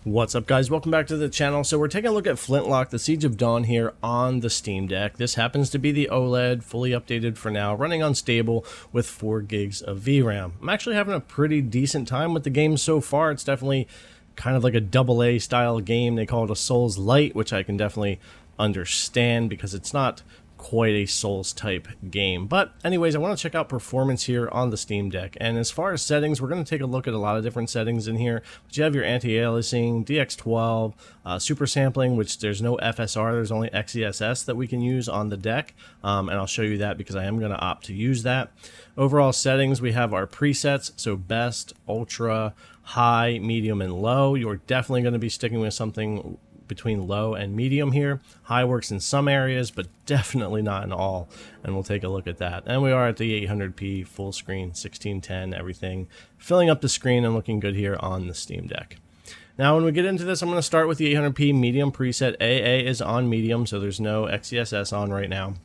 What's up, guys? Welcome back to the channel. So we're taking a look at Flintlock, the Siege of Dawn here on the Steam Deck. This happens to be the OLED, fully updated for now, running unstable with 4 gigs of VRAM. I'm actually having a pretty decent time with the game so far. It's definitely kind of like a AA style game. They call it a Souls Light, which I can definitely understand because it's not quite a Souls type game. But anyways, I want to check out performance here on the Steam Deck. And as far as settings, we're going to take a look at a lot of different settings in here. But you have your anti-aliasing, DX12, super sampling, which there's no FSR, there's only XeSS that we can use on the deck. And I'll show you that because I am going to opt to use that. Overall settings, we have our presets, so best, ultra, high, medium, and low. You're definitely going to be sticking with something between low and medium here. High works in some areas, but definitely not in all, and we'll take a look at that. And we are at the 800p full screen, 1610, everything filling up the screen and looking good here on the Steam Deck. Now when we get into this, I'm going to start with the 800p medium preset. AA is on medium, so there's no XeSS on right now,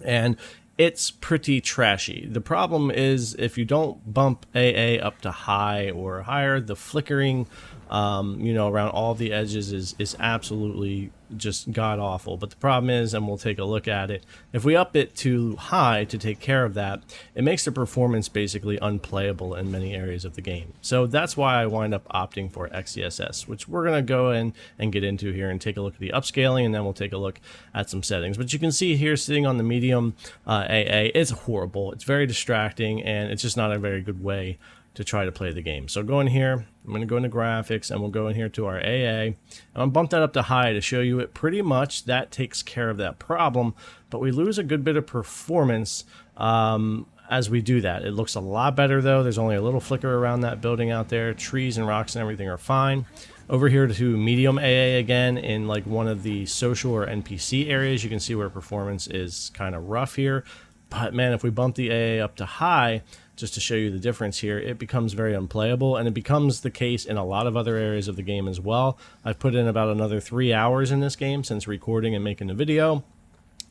and it's pretty trashy. The problem is if you don't bump AA up to high or higher, the flickering around all the edges is absolutely just god awful. But the problem is, and we'll take a look at it, if we up it to high to take care of that, it makes the performance basically unplayable in many areas of the game. So that's why I wind up opting for XeSS, which we're going to go in and get into here and take a look at the upscaling, and then we'll take a look at some settings. But you can see here sitting on the medium AA, it's horrible. It's very distracting, and it's just not a very good way to try to play the game. So go in here, I'm going to go into graphics, and we'll go in here to our AA. I'm going to bump that up to high to show you it pretty much that takes care of that problem, but we lose a good bit of performance as we do that. It looks a lot better though. There's only a little flicker around that building out there. Trees and rocks and everything are fine. Over here to medium AA again in like one of the social or NPC areas, you can see where performance is kind of rough here. But man, if we bump the AA up to high, just to show you the difference here, it becomes very unplayable, and it becomes the case in a lot of other areas of the game as well. I've put in about another 3 hours in this game since recording and making the video,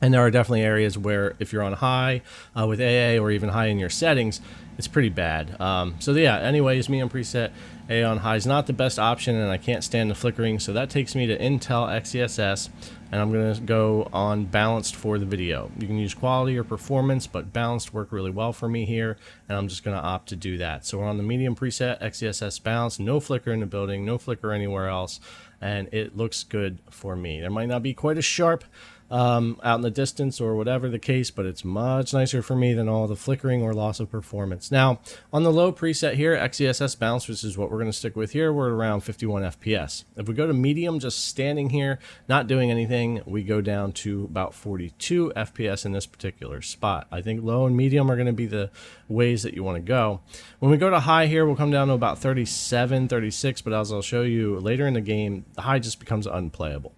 and there are definitely areas where if you're on high with AA or even high in your settings, it's pretty bad. So yeah, anyways, medium preset AA on high is not the best option, and I can't stand the flickering, so that takes me to Intel XeSS, and I'm going to go on balanced for the video. You can use quality or performance, but balanced work really well for me here, and I'm just going to opt to do that. So we're on the medium preset, XeSS balanced, no flicker in the building, no flicker anywhere else, and it looks good for me. There might not be quite as sharp out in the distance or whatever the case, but it's much nicer for me than all the flickering or loss of performance. Now on the low preset here, XeSS balance, which is what we're going to stick with here, we're around 51 FPS. If we go to medium, just standing here not doing anything, we go down to about 42 FPS in this particular spot. I think low and medium are going to be the ways that you want to go. When we go to high here, we'll come down to about 37, 36, but as I'll show you later in the game, the high just becomes unplayable.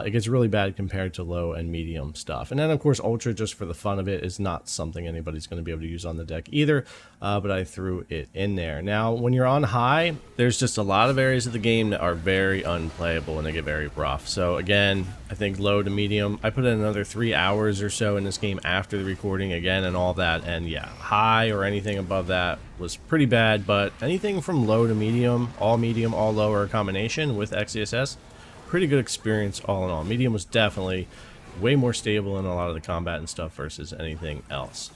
It gets really bad compared to low and medium stuff. And then of course ultra, just for the fun of it, is not something anybody's going to be able to use on the deck either, but I threw it in there. Now when you're on high, there's just a lot of areas of the game that are very unplayable and they get very rough. So again, I think low to medium, I put in another 3 hours or so in this game after the recording again and all that, and yeah, high or anything above that was pretty bad, but anything from low to medium, all low, or a combination with XeSS, pretty good experience all in all. Medium was definitely way more stable in a lot of the combat and stuff versus anything else.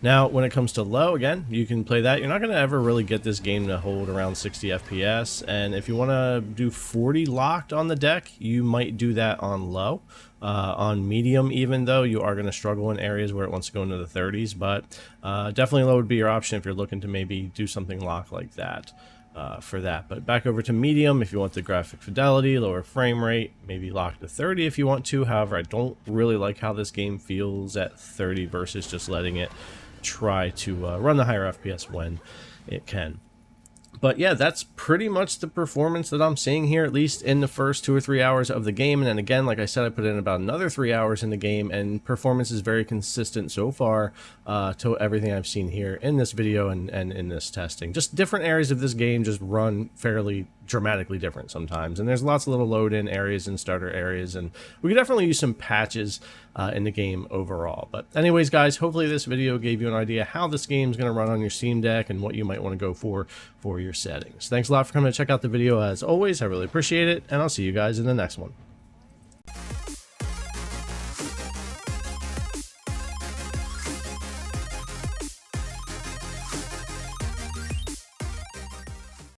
Now when it comes to low, again, you can play that. You're not going to ever really get this game to hold around 60 FPS, and if you want to do 40 locked on the deck, you might do that on low. On medium, even though you are going to struggle in areas where it wants to go into the 30s, but definitely low would be your option if you're looking to maybe do something locked like that. For that. But back over to medium if you want the graphic fidelity, lower frame rate, maybe lock to 30 if you want to. However, I don't really like how this game feels at 30 versus just letting it try to run the higher FPS when it can. But yeah, that's pretty much the performance that I'm seeing here, at least in the first 2 or 3 hours of the game. And then again, like I said, I put in about another 3 hours in the game, and performance is very consistent so far to everything I've seen here in this video and in this testing. Just different areas of this game just run fairly dramatically different sometimes, and there's lots of little load in areas and starter areas, and we could definitely use some patches in the game overall. But anyways, guys, hopefully this video gave you an idea how this game is going to run on your Steam Deck and what you might want to go for your settings. Thanks a lot for coming to check out the video. As always, I really appreciate it, and I'll see you guys in the next one.